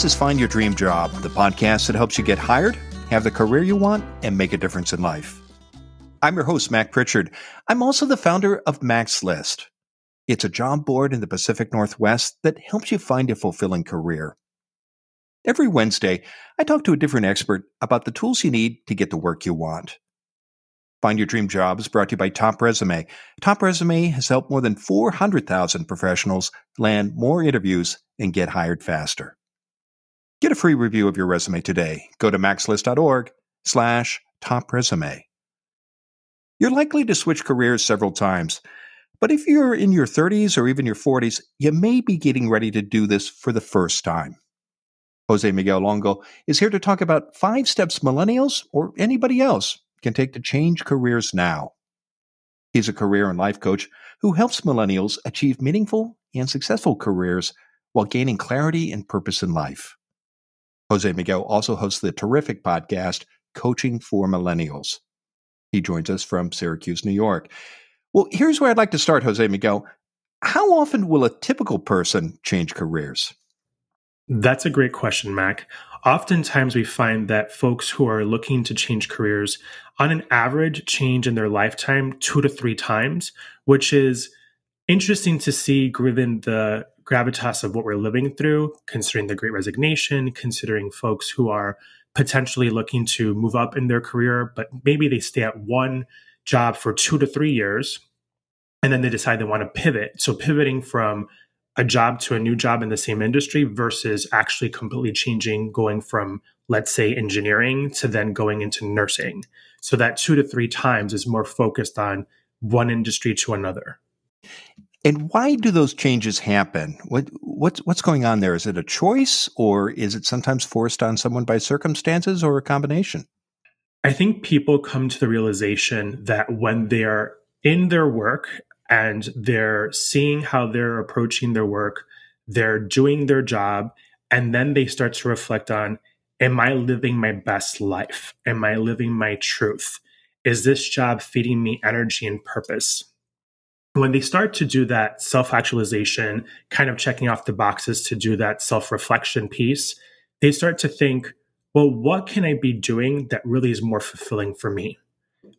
This is Find Your Dream Job, the podcast that helps you get hired, have the career you want, and make a difference in life. I'm your host, Mac Pritchard. I'm also the founder of Mac's List. It's a job board in the Pacific Northwest that helps you find a fulfilling career. Every Wednesday, I talk to a different expert about the tools you need to get the work you want. Find Your Dream Job is brought to you by Top Resume. Top Resume has helped more than 400,000 professionals land more interviews and get hired faster. Get a free review of your resume today. Go to maxlist.org/topresume. You're likely to switch careers several times, but if you're in your 30s or even your 40s, you may be getting ready to do this for the first time. Jose Miguel Longo is here to talk about 5 steps millennials or anybody else can take to change careers now. He's a career and life coach who helps millennials achieve meaningful and successful careers while gaining clarity and purpose in life. Jose Miguel also hosts the terrific podcast, Coaching for Millennials. He joins us from Syracuse, New York. Well, here's where I'd like to start, Jose Miguel. How often will a typical person change careers? That's a great question, Mac. Oftentimes we find that folks who are looking to change careers on an average change in their lifetime 2 to 3 times, which is interesting to see given the gravitas of what we're living through, considering the Great Resignation, considering folks who are potentially looking to move up in their career, but maybe they stay at one job for 2 to 3 years, and then they decide they want to pivot. So pivoting from a job to a new job in the same industry versus actually completely changing, going from, let's say, engineering to then going into nursing. So that 2 to 3 times is more focused on one industry to another. And why do those changes happen? What's going on there? Is it a choice, or is it sometimes forced on someone by circumstances, or a combination? I think people come to the realization that when they are in their work and they're seeing how they're approaching their work, they're doing their job, and then they start to reflect on, am I living my best life? Am I living my truth? Is this job feeding me energy and purpose? When they start to do that self-actualization, kind of checking off the boxes to do that self-reflection piece, they start to think, well, what can I be doing that really is more fulfilling for me?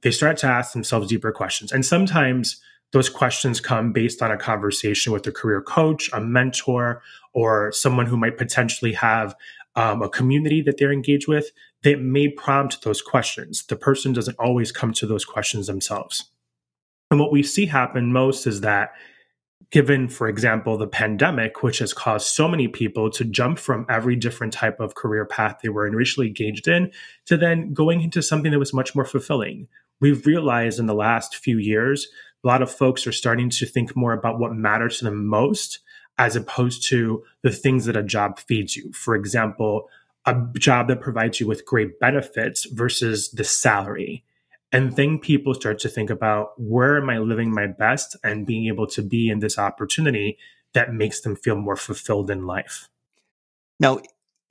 They start to ask themselves deeper questions. And sometimes those questions come based on a conversation with a career coach, a mentor, or someone who might potentially have a community that they're engaged with that may prompt those questions. The person doesn't always come to those questions themselves. And what we see happen most is that given, for example, the pandemic, which has caused so many people to jump from every different type of career path they were initially engaged in to then going into something that was much more fulfilling. We've realized in the last few years, a lot of folks are starting to think more about what matters to them most, as opposed to the things that a job feeds you. For example, a job that provides you with great benefits versus the salary. And then people start to think about, where am I living my best and being able to be in this opportunity that makes them feel more fulfilled in life. Now,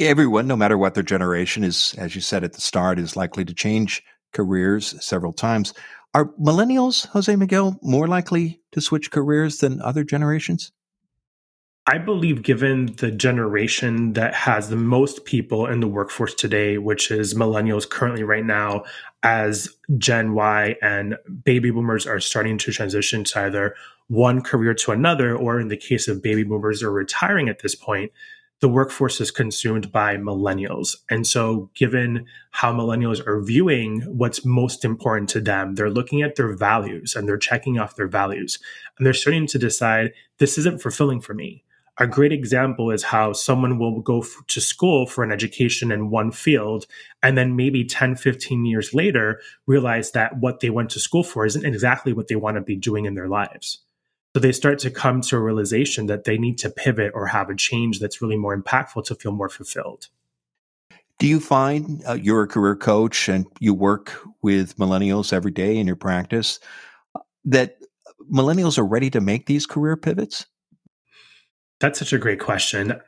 everyone, no matter what their generation is, as you said at the start, is likely to change careers several times. Are millennials, Jose Miguel, more likely to switch careers than other generations? I believe given the generation that has the most people in the workforce today, which is millennials currently right now, as Gen Y and baby boomers are starting to transition to either one career to another, or in the case of baby boomers are retiring at this point, the workforce is consumed by millennials. And so given how millennials are viewing what's most important to them, they're looking at their values and they're checking off their values. And they're starting to decide, this isn't fulfilling for me. A great example is how someone will go to school for an education in one field, and then maybe 10, 15 years later, realize that what they went to school for isn't exactly what they want to be doing in their lives. So they start to come to a realization that they need to pivot or have a change that's really more impactful to feel more fulfilled. Do you find you're a career coach and you work with millennials every day in your practice, that millennials are ready to make these career pivots? That's such a great question.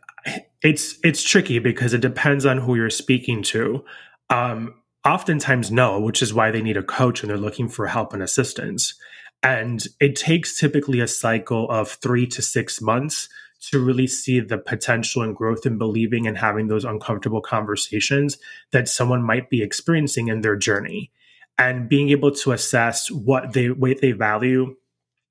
It's tricky because it depends on who you're speaking to. Oftentimes, no, which is why they need a coach and they're looking for help and assistance. And it takes typically a cycle of 3 to 6 months to really see the potential and growth in believing and having those uncomfortable conversations that someone might be experiencing in their journey, and being able to assess what they value,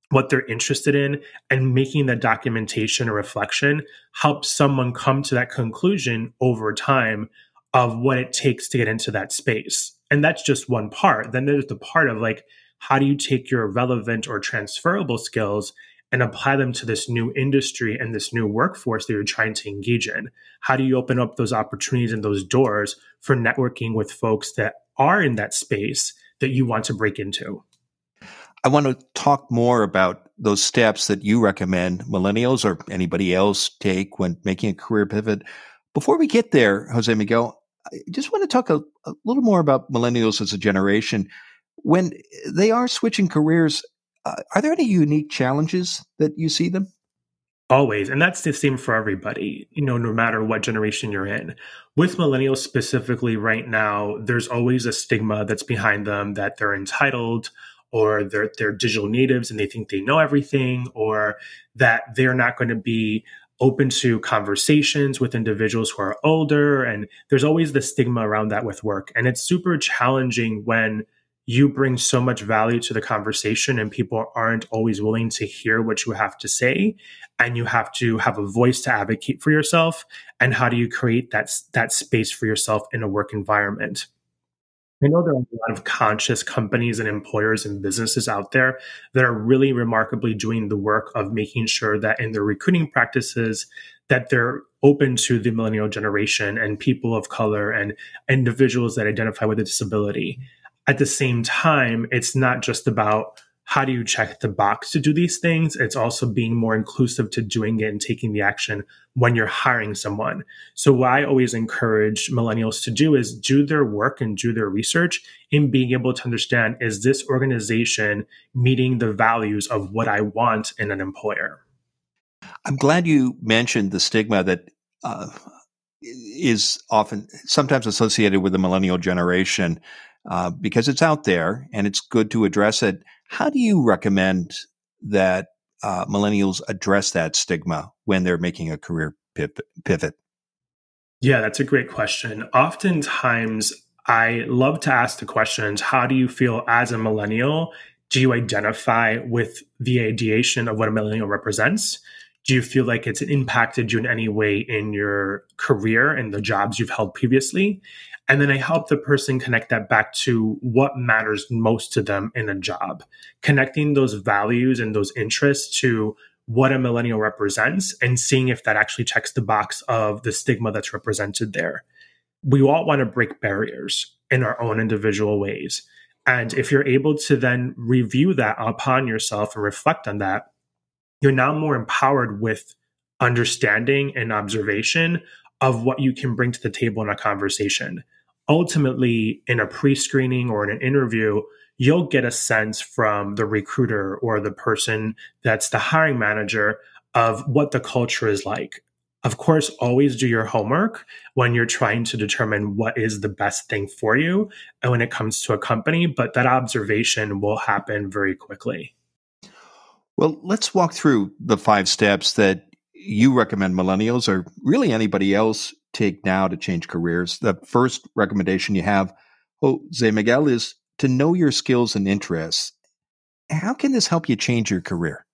what they're interested in, and making the documentation or reflection helps someone come to that conclusion over time of what it takes to get into that space. And that's just one part. Then there's the part of like, how do you take your relevant or transferable skills and apply them to this new industry and this new workforce that you're trying to engage in? How do you open up those opportunities and those doors for networking with folks that are in that space that you want to break into? I want to talk more about those steps that you recommend millennials or anybody else take when making a career pivot. Before we get there, Jose Miguel, I just want to talk a little more about millennials as a generation. When they are switching careers, are there any unique challenges that you see them? Always. And that's the same for everybody, no matter what generation you're in. With millennials specifically right now, there's always a stigma that's behind them that they're entitled, or they're digital natives and they think they know everything, or that they're not going to be open to conversations with individuals who are older. And there's always the stigma around that with work. And it's super challenging when you bring so much value to the conversation and people aren't always willing to hear what you have to say, and you have to have a voice to advocate for yourself. And how do you create that space for yourself in a work environment? I know there are a lot of conscious companies and employers and businesses out there that are really remarkably doing the work of making sure that in their recruiting practices that they're open to the millennial generation and people of color and individuals that identify with a disability. At the same time, it's not just about how do you check the box to do these things? It's also being more inclusive to doing it and taking the action when you're hiring someone. So what I always encourage millennials to do is do their work and do their research in being able to understand, is this organization meeting the values of what I want in an employer? I'm glad you mentioned the stigma that is often sometimes associated with the millennial generation because it's out there and it's good to address it. How do you recommend that millennials address that stigma when they're making a career pivot? Yeah, that's a great question. Oftentimes, I love to ask the questions, how do you feel as a millennial? Do you identify with the ideation of what a millennial represents? Do you feel like it's impacted you in any way in your career and the jobs you've held previously? And then I help the person connect that back to what matters most to them in a job, connecting those values and those interests to what a millennial represents and seeing if that actually checks the box of the stigma that's represented there. We all want to break barriers in our own individual ways. And if you're able to then review that upon yourself and reflect on that, you're now more empowered with understanding and observation of what you can bring to the table in a conversation. Ultimately, in a pre-screening or in an interview, you'll get a sense from the recruiter or the person that's the hiring manager of what the culture is like. Of course, always do your homework when you're trying to determine what is the best thing for you and when it comes to a company, but that observation will happen very quickly. Well, let's walk through the 5 steps that you recommend millennials or really anybody else take now to change careers. The first recommendation you have, Jose Miguel, is to know your skills and interests. How can this help you change your career?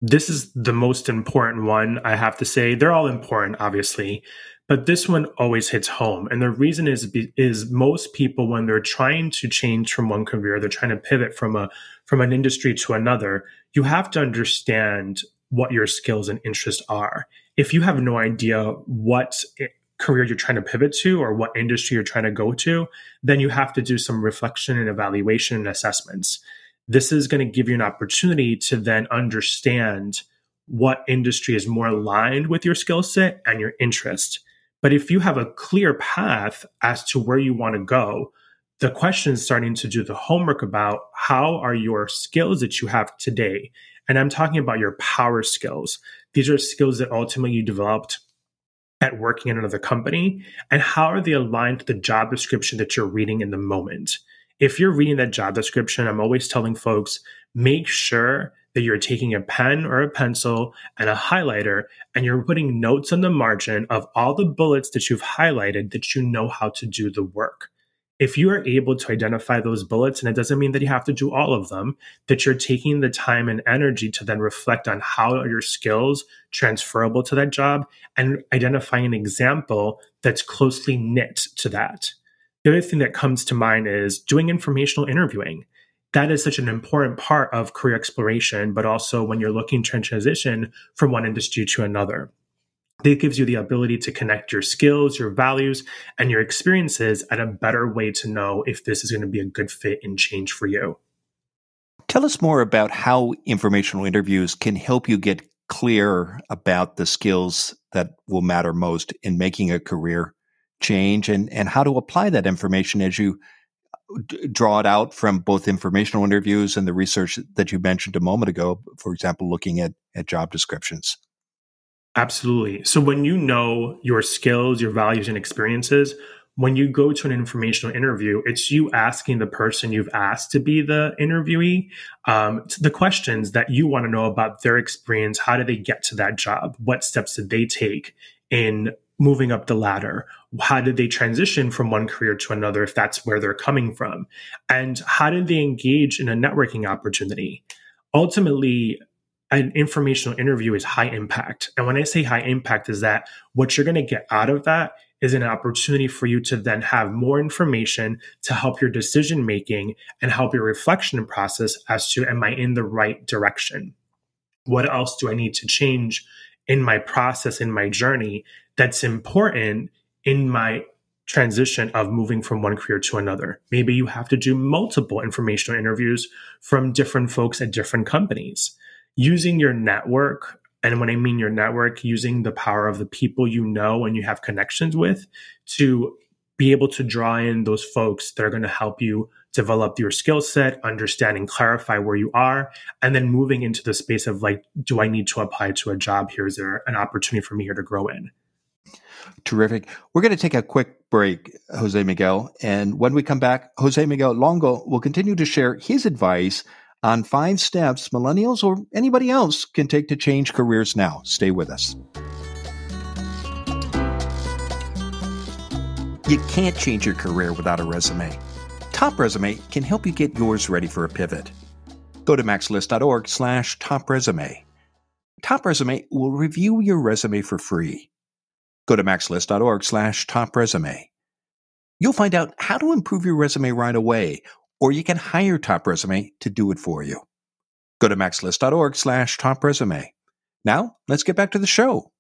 This is the most important one, I have to say. They're all important, obviously, but this one always hits home. And the reason is most people, when they're trying to change from one career, they're trying to pivot from an industry to another, you have to understand what your skills and interests are. If you have no idea what career you're trying to pivot to or what industry you're trying to go to, then you have to do some reflection and evaluation and assessments. This is going to give you an opportunity to then understand what industry is more aligned with your skill set and your interest. But if you have a clear path as to where you want to go, the question is starting to do the homework about how are your skills that you have today. And I'm talking about your power skills. These are skills that ultimately you developed at working in another company. And how are they aligned to the job description that you're reading in the moment? If you're reading that job description, I'm always telling folks, make sure that you're taking a pen or a pencil and a highlighter and you're putting notes on the margin of all the bullets that you've highlighted that you know how to do the work. If you are able to identify those bullets, and it doesn't mean that you have to do all of them, that you're taking the time and energy to then reflect on how are your skills transferable to that job and identifying an example that's closely knit to that. The other thing that comes to mind is doing informational interviewing. That is such an important part of career exploration, but also when you're looking to transition from one industry to another. It gives you the ability to connect your skills, your values, and your experiences at a better way to know if this is going to be a good fit and change for you. Tell us more about how informational interviews can help you get clear about the skills that will matter most in making a career change and how to apply that information as you draw it out from both informational interviews and the research that you mentioned a moment ago, for example, looking at job descriptions. Absolutely. So when you know your skills, your values, and experiences, when you go to an informational interview, it's you asking the person you've asked to be the interviewee the questions that you want to know about their experience. How did they get to that job? What steps did they take in moving up the ladder? How did they transition from one career to another if that's where they're coming from? And how did they engage in a networking opportunity? Ultimately, an informational interview is high impact. And when I say high impact is that what you're going to get out of that is an opportunity for you to then have more information to help your decision making and help your reflection process as to, am I in the right direction? What else do I need to change in my process, in my journey that's important in my transition of moving from one career to another? Maybe you have to do multiple informational interviews from different folks at different companies. Using your network, and when I mean your network, using the power of the people you know and you have connections with to be able to draw in those folks that are going to help you develop your skill set, understand and clarify where you are, and then moving into the space of like, do I need to apply to a job here? Is there an opportunity for me here to grow in? Terrific. We're going to take a quick break, Jose Miguel. And when we come back, Jose Miguel Longo will continue to share his advice on 5 steps millennials or anybody else can take to change careers now. Stay with us. You can't change your career without a resume. Top Resume can help you get yours ready for a pivot. Go to maxlist.org/topresume. Top Resume will review your resume for free. Go to maxlist.org/topresume. You'll find out how to improve your resume right away, or you can hire Top Resume to do it for you. Go to maxlist.org/topresume. Now, let's get back to the show.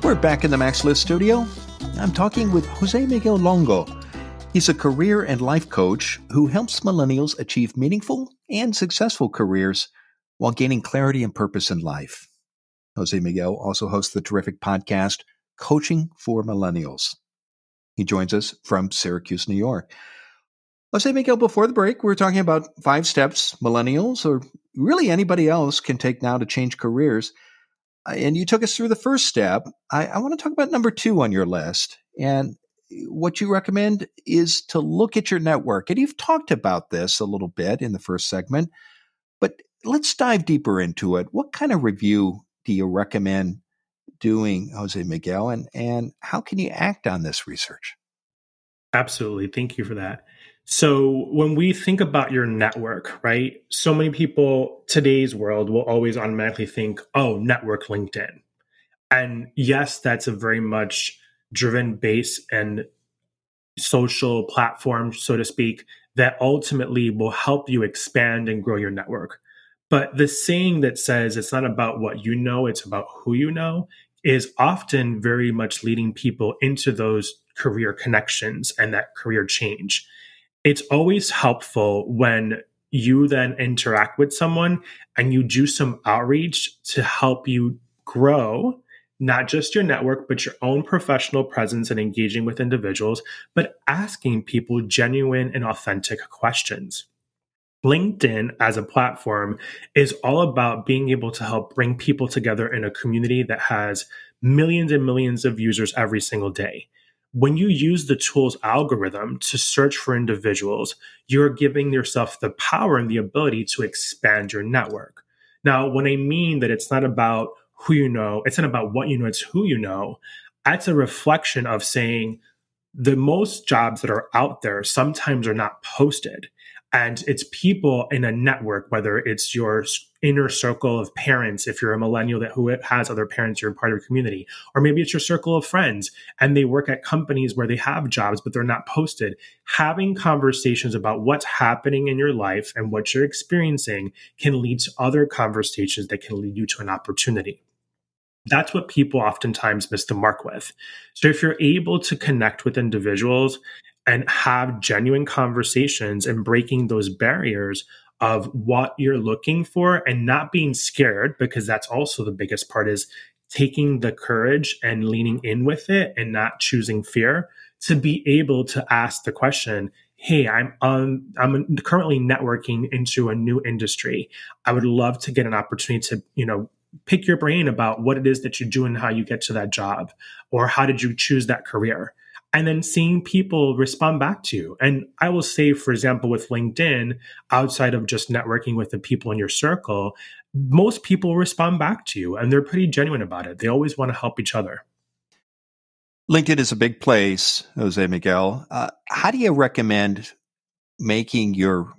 We're back in the Max List studio. I'm talking with Jose Miguel Longo. He's a career and life coach who helps millennials achieve meaningful and successful careers while gaining clarity and purpose in life. Jose Miguel also hosts the terrific podcast, Coaching for Millennials. He joins us from Syracuse, New York. Jose Miguel, before the break, we were talking about 5 steps millennials, or really anybody else, can take now to change careers. And you took us through the first step. I want to talk about number 2 on your list. And what you recommend is to look at your network. And you've talked about this a little bit in the first segment, but let's dive deeper into it. What kind of review do you recommend doing, Jose Miguel, and how can you act on this research? Absolutely. Thank you for that. So when we think about your network, right? So many people, today's world will always automatically think, oh, network LinkedIn. And yes, that's a very much driven base and social platform, so to speak, that ultimately will help you expand and grow your network. But the saying that says it's not about what you know, it's about who you know, is often very much leading people into those career connections and that career change. It's always helpful when you then interact with someone and you do some outreach to help you grow not just your network, but your own professional presence and engaging with individuals, but asking people genuine and authentic questions. LinkedIn as a platform is all about being able to help bring people together in a community that has millions and millions of users every single day. When you use the tool's algorithm to search for individuals, you're giving yourself the power and the ability to expand your network. Now, when I mean that it's not about who you know, it's not about what you know, it's who you know, that's a reflection of saying, the most jobs that are out there sometimes are not posted. And it's people in a network, whether it's your inner circle of parents, if you're a millennial that who has other parents, you're a part of a community, or maybe it's your circle of friends and they work at companies where they have jobs, but they're not posted. Having conversations about what's happening in your life and what you're experiencing can lead to other conversations that can lead you to an opportunity. That's what people oftentimes miss the mark with. So if you're able to connect with individuals and have genuine conversations and breaking those barriers of what you're looking for and not being scared, because that's also the biggest part, is taking the courage and leaning in with it and not choosing fear, to be able to ask the question, hey, I'm currently networking into a new industry. I would love to get an opportunity to, pick your brain about what it is that you do and how you get to that job, or how did you choose that career, and then seeing people respond back to you. And I will say, for example, with LinkedIn, outside of just networking with the people in your circle, most people respond back to you and they're pretty genuine about it. They always want to help each other. LinkedIn is a big place, Jose Miguel. How do you recommend making your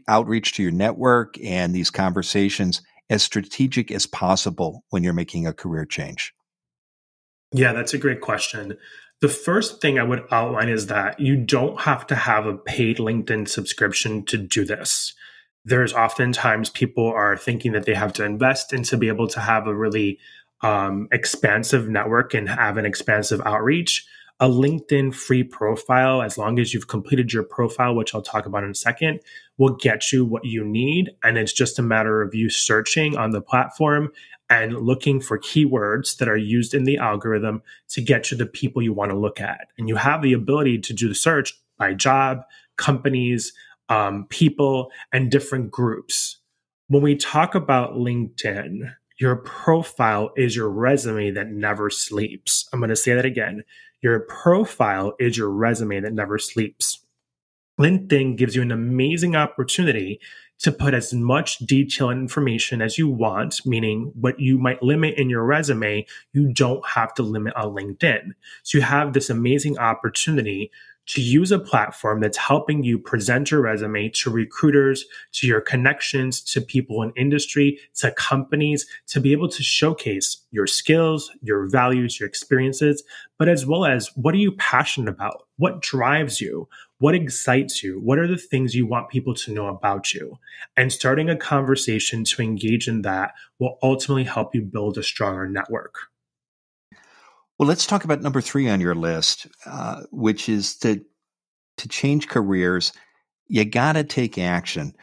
outreach to your network and these conversations as strategic as possible when you're making a career change? Yeah, that's a great question. The first thing I would outline is that you don't have to have a paid LinkedIn subscription to do this. There's oftentimes people are thinking that they have to invest in to be able to have a really expansive network and have an expansive outreach. A LinkedIn free profile, as long as you've completed your profile, which I'll talk about in a second, will get you what you need. And it's just a matter of you searching on the platform and looking for keywords that are used in the algorithm to get you the people you want to look at. And you have the ability to do the search by job, companies, people, and different groups. When we talk about LinkedIn, your profile is your resume that never sleeps. I'm going to say that again. Your profile is your resume that never sleeps. LinkedIn gives you an amazing opportunity to put as much detail and information as you want, meaning what you might limit in your resume, you don't have to limit on LinkedIn. So you have this amazing opportunity to use a platform that's helping you present your resume to recruiters, to your connections, to people in industry, to companies, to be able to showcase your skills, your values, your experiences, but as well as, what are you passionate about? What drives you? What excites you? What are the things you want people to know about you? And starting a conversation to engage in that will ultimately help you build a stronger network. Well, let's talk about number 3 on your list, which is to change careers. You got to take action.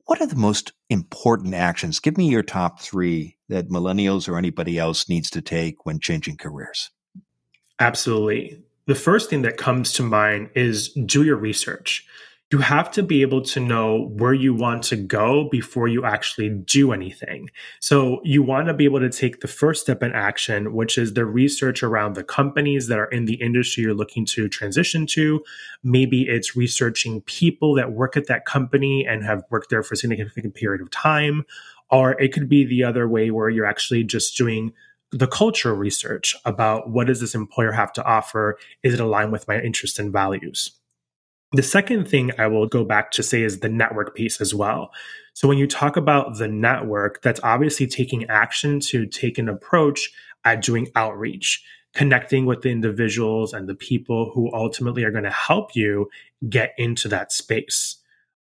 What are the most important actions? Give me your top 3 that millennials or anybody else needs to take when changing careers. Absolutely. The first thing that comes to mind is do your research. You have to be able to know where you want to go before you actually do anything. So you want to be able to take the first step in action, which is the research around the companies that are in the industry you're looking to transition to. Maybe it's researching people that work at that company and have worked there for a significant period of time. Or it could be the other way where you're actually just doing the cultural research about what does this employer have to offer? Is it aligned with my interests and values? The second thing I will go back to say is the network piece as well. So when you talk about the network, that's obviously taking action to take an approach at doing outreach, connecting with the individuals and the people who ultimately are going to help you get into that space.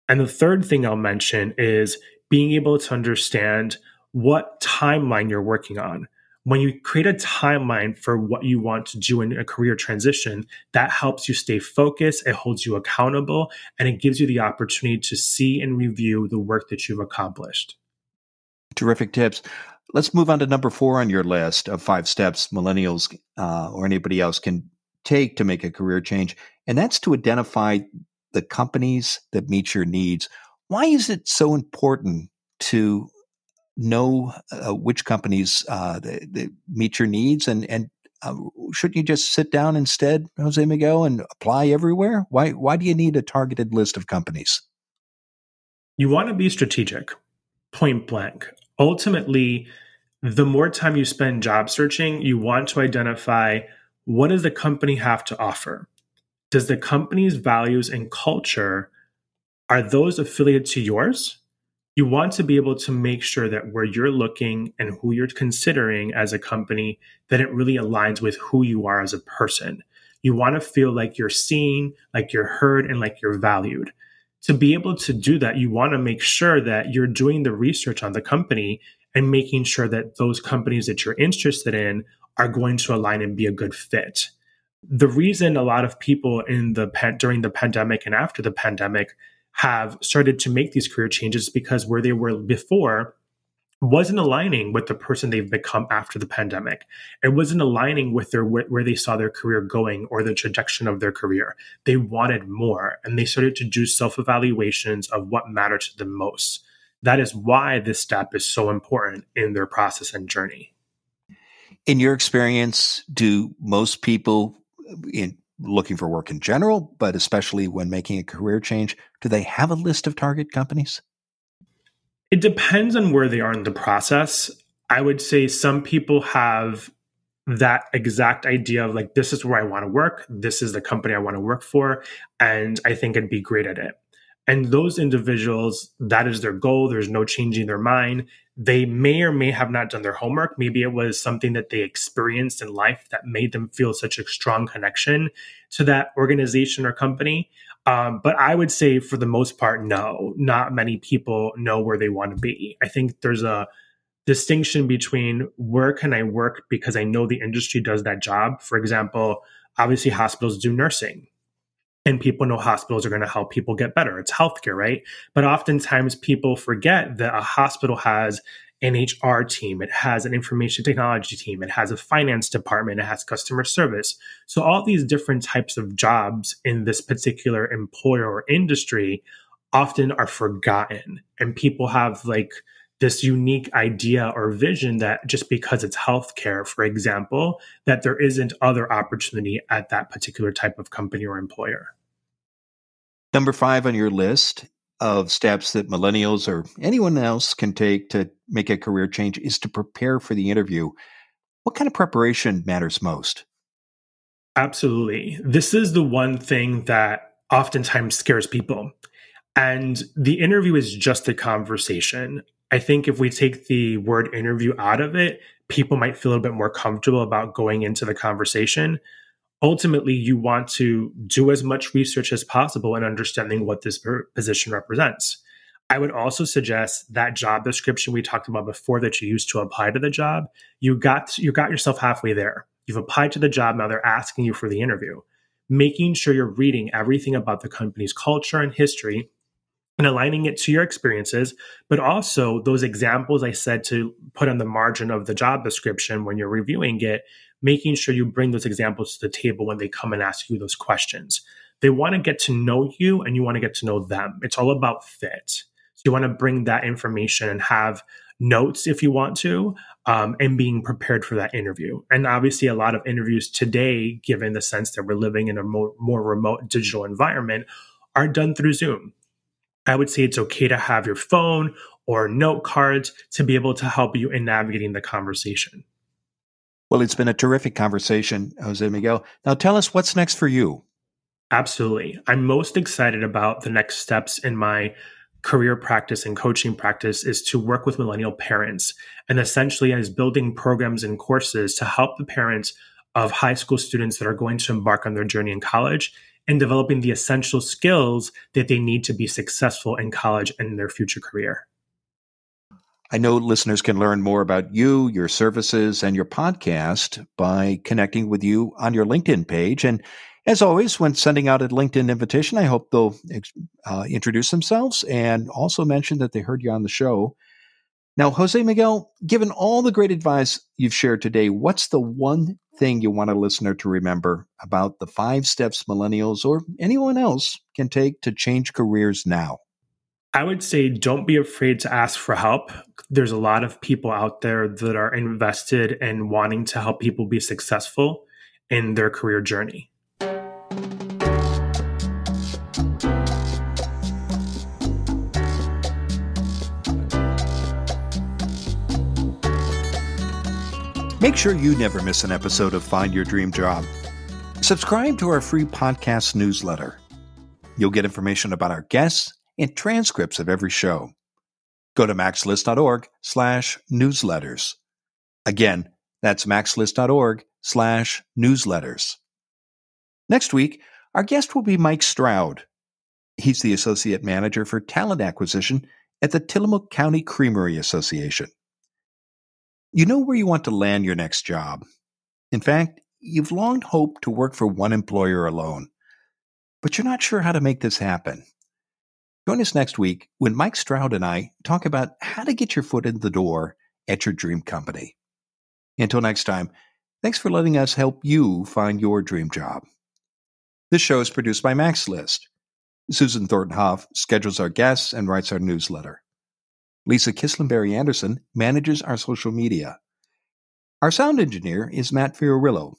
And the third thing I'll mention is being able to understand what timeline you're working on. When you create a timeline for what you want to do in a career transition, that helps you stay focused, it holds you accountable, and it gives you the opportunity to see and review the work that you've accomplished. Terrific tips. Let's move on to number 4 on your list of 5 steps millennials, or anybody else can take to make a career change. And that's to identify the companies that meet your needs. Why is it so important to know which companies that meet your needs, and shouldn't you just sit down instead, Jose Miguel, and apply everywhere? Why do you need a targeted list of companies? You want to be strategic, point blank. Ultimately, the more time you spend job searching, you want to identify what does the company have to offer? Does the company's values and culture, are those affiliated to yours? You want to be able to make sure that where you're looking and who you're considering as a company, that it really aligns with who you are as a person. You want to feel like you're seen, like you're heard, and like you're valued. To be able to do that, you want to make sure that you're doing the research on the company and making sure that those companies that you're interested in are going to align and be a good fit. The reason a lot of people during the pandemic and after the pandemic have started to make these career changes because where they were before wasn't aligning with the person they've become after the pandemic. It wasn't aligning with where they saw their career going or the trajectory of their career. They wanted more, and they started to do self-evaluations of what mattered to them most. That is why this step is so important in their process and journey. In your experience, do most people in looking for work in general, but especially when making a career change, do they have a list of target companies? It depends on where they are in the process. I would say some people have that exact idea of like, this is where I want to work. This is the company I want to work for. And I think I'd be great at it. And those individuals, that is their goal. There's no changing their mind. They may or may have not done their homework. Maybe it was something that they experienced in life that made them feel such a strong connection to that organization or company. But I would say for the most part, no, not many people know where they want to be. I think there's a distinction between where can I work because I know the industry does that job. For example, obviously hospitals do nursing. And people know hospitals are going to help people get better. It's healthcare, right? But oftentimes people forget that a hospital has an HR team, it has an information technology team, it has a finance department, it has customer service. So all these different types of jobs in this particular employer or industry often are forgotten. And people have like this unique idea or vision that just because it's healthcare, for example, that there isn't other opportunity at that particular type of company or employer. Number 5 on your list of steps that millennials or anyone else can take to make a career change is to prepare for the interview. What kind of preparation matters most? Absolutely. This is the one thing that oftentimes scares people. And the interview is just a conversation. I think if we take the word interview out of it, people might feel a bit more comfortable about going into the conversation. Ultimately, you want to do as much research as possible in understanding what this position represents. I would also suggest that job description we talked about before that you used to apply to the job. You got yourself halfway there. You've applied to the job. Now they're asking you for the interview. Making sure you're reading everything about the company's culture and history and aligning it to your experiences, but also those examples I said to put on the margin of the job description when you're reviewing it, making sure you bring those examples to the table when they come and ask you those questions. They want to get to know you and you want to get to know them. It's all about fit. So you want to bring that information and have notes if you want to, and being prepared for that interview. And obviously a lot of interviews today, given the sense that we're living in a more remote digital environment, are done through Zoom. I would say it's okay to have your phone or note cards to be able to help you in navigating the conversation. Well, it's been a terrific conversation, Jose Miguel. Now tell us what's next for you. Absolutely. I'm most excited about the next steps in my career practice and coaching practice is to work with millennial parents and essentially as building programs and courses to help the parents of high school students that are going to embark on their journey in college and developing the essential skills that they need to be successful in college and in their future career. I know listeners can learn more about you, your services, and your podcast by connecting with you on your LinkedIn page. And as always, when sending out a LinkedIn invitation, I hope they'll introduce themselves and also mention that they heard you on the show. Now, Jose Miguel, given all the great advice you've shared today, what's the one thing you want a listener to remember about the 5 steps millennials or anyone else can take to change careers now? I would say don't be afraid to ask for help. There's a lot of people out there that are invested in wanting to help people be successful in their career journey. Make sure you never miss an episode of Find Your Dream Job. Subscribe to our free podcast newsletter. You'll get information about our guests and transcripts of every show. Go to maxlist.org/newsletters. Again, that's maxlist.org/newsletters. Next week, our guest will be Mike Stroud. He's the Associate Manager for Talent Acquisition at the Tillamook County Creamery Association. You know where you want to land your next job. In fact, you've long hoped to work for one employer alone, but you're not sure how to make this happen. Join us next week when Mike Stroud and I talk about how to get your foot in the door at your dream company. Until next time, thanks for letting us help you find your dream job. This show is produced by Max List. Susan Thornton Hoff schedules our guests and writes our newsletter. Lisa Kislenberry Anderson manages our social media. Our sound engineer is Matt Fiorillo.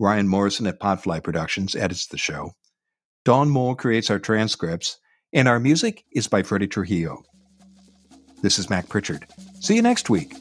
Ryan Morrison at Podfly Productions edits the show. Dawn Moore creates our transcripts, and our music is by Freddie Trujillo. This is Mac Pritchard. See you next week.